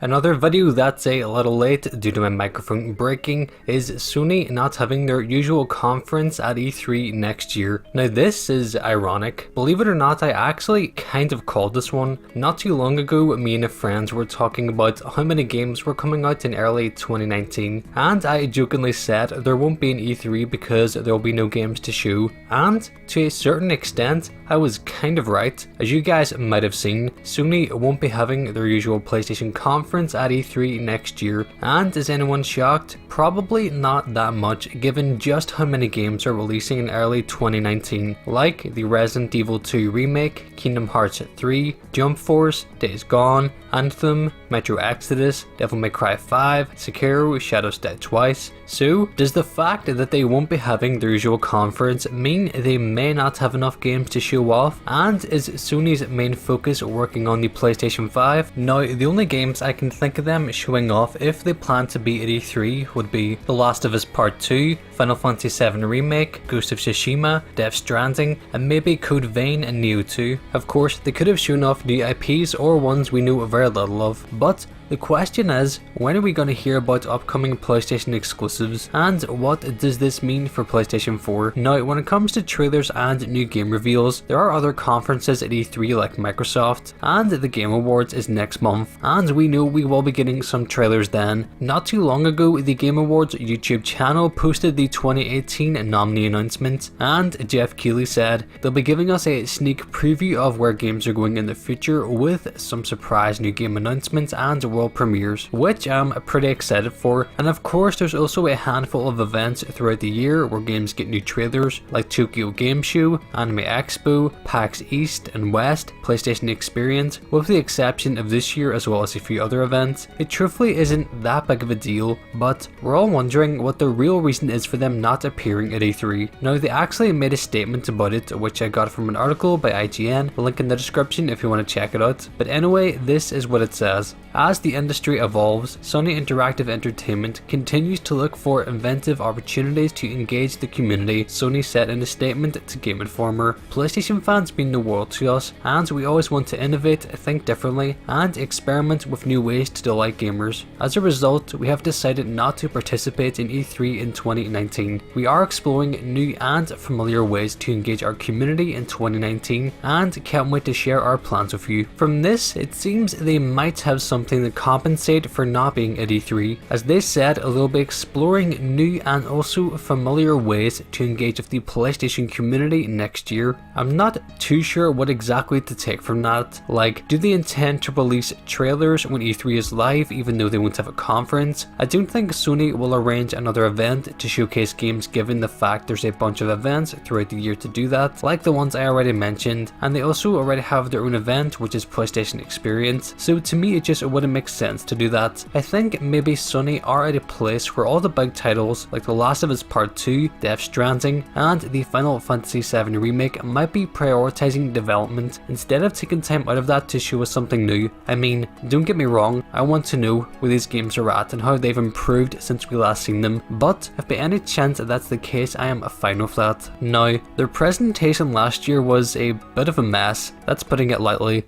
Another video that's a little late due to my microphone breaking is Sony not having their usual conference at E3 next year. Now this is ironic. Believe it or not, I actually kind of called this one. Not too long ago, me and a friend were talking about how many games were coming out in early 2019, and I jokingly said there won't be an E3 because there will be no games to show, and to a certain extent I was kind of right. As you guys might have seen, Sony won't be having their usual PlayStation conference at E3 next year, and is anyone shocked? Probably not that much given just how many games are releasing in early 2019, like the Resident Evil 2 remake, Kingdom Hearts 3, Jump Force, Days Gone, Anthem, Metro Exodus, Devil May Cry 5, Sekiro, Shadows Die Twice. So, does the fact that they won't be having their usual conference mean they may not have enough games to show off? And is Sony's main focus working on the PlayStation 5? Now, the only games I can think of them showing off if they plan to be at E3 would be The Last of Us Part 2, Final Fantasy 7 Remake, Ghost of Tsushima, Death Stranding, and maybe Code Vein and Neo 2. Of course, they could have shown off new IPs or ones we know very little of, but the question is, when are we going to hear about upcoming PlayStation exclusives, and what does this mean for PlayStation 4? Now, when it comes to trailers and new game reveals, there are other conferences at E3 like Microsoft, and the Game Awards is next month, and we know we will be getting some trailers then. Not too long ago, the Game Awards YouTube channel posted the 2018 nominee announcement, and Jeff Keighley said they'll be giving us a sneak preview of where games are going in the future with some surprise new game announcements and world premieres, which I'm pretty excited for. And of course, there's also a handful of events throughout the year where games get new trailers, like Tokyo Game Show, Anime Expo, PAX East and West, PlayStation Experience, with the exception of this year as well as a few other events. It truthfully isn't that big of a deal, but we're all wondering what the real reason is for them not appearing at E3. Now, they actually made a statement about it, which I got from an article by IGN, link in the description if you want to check it out. But anyway, this is what it says. As the industry evolves, Sony Interactive Entertainment continues to look for inventive opportunities to engage the community, Sony said in a statement to Game Informer. PlayStation fans mean the world to us, and we always want to innovate, think differently, and experiment with new ways to delight gamers. As a result, we have decided not to participate in E3 in 2019. We are exploring new and familiar ways to engage our community in 2019, and can't wait to share our plans with you. From this, it seems they might have something to compensate for not being at E3, as they said they'll be exploring new and also familiar ways to engage with the PlayStation community next year. I'm not too sure what exactly to take from that. Like, do they intend to release trailers when E3 is live even though they won't have a conference? I don't think Sony will arrange another event to showcase games given the fact there's a bunch of events throughout the year to do that, like the ones I already mentioned, and they also already have their own event which is PlayStation Experience, so to me it just wouldn't make sense to do that. I think maybe Sony are at a place where all the big titles like The Last of Us Part 2, Death Stranding, and the Final Fantasy 7 Remake might be prioritizing development instead of taking time out of that to show us something new. I mean, don't get me wrong, I want to know where these games are at and how they've improved since we last seen them, but if by any chance that's the case, I am fine with that. Now, their presentation last year was a bit of a mess, that's putting it lightly.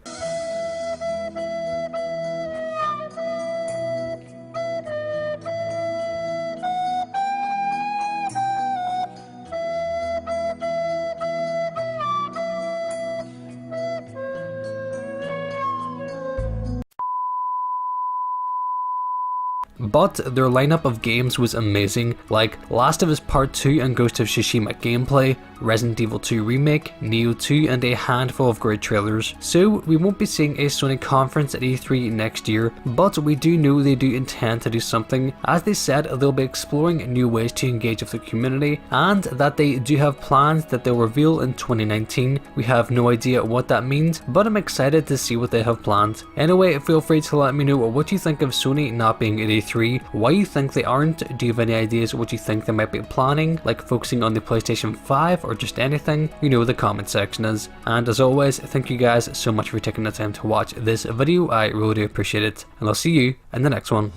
But their lineup of games was amazing, like Last of Us Part 2 and Ghost of Tsushima gameplay, Resident Evil 2 Remake, Neo 2, and a handful of great trailers. So we won't be seeing a Sony conference at E3 next year, but we do know they do intend to do something. As they said, they'll be exploring new ways to engage with the community, and that they do have plans that they'll reveal in 2019. We have no idea what that means, but I'm excited to see what they have planned. Anyway, feel free to let me know what you think of Sony not being at E3, why you think they aren't, do you have any ideas what you think they might be planning, like focusing on the PlayStation 5 or just anything, you know the comment section is. And as always, thank you guys so much for taking the time to watch this video, I really do appreciate it, and I'll see you in the next one.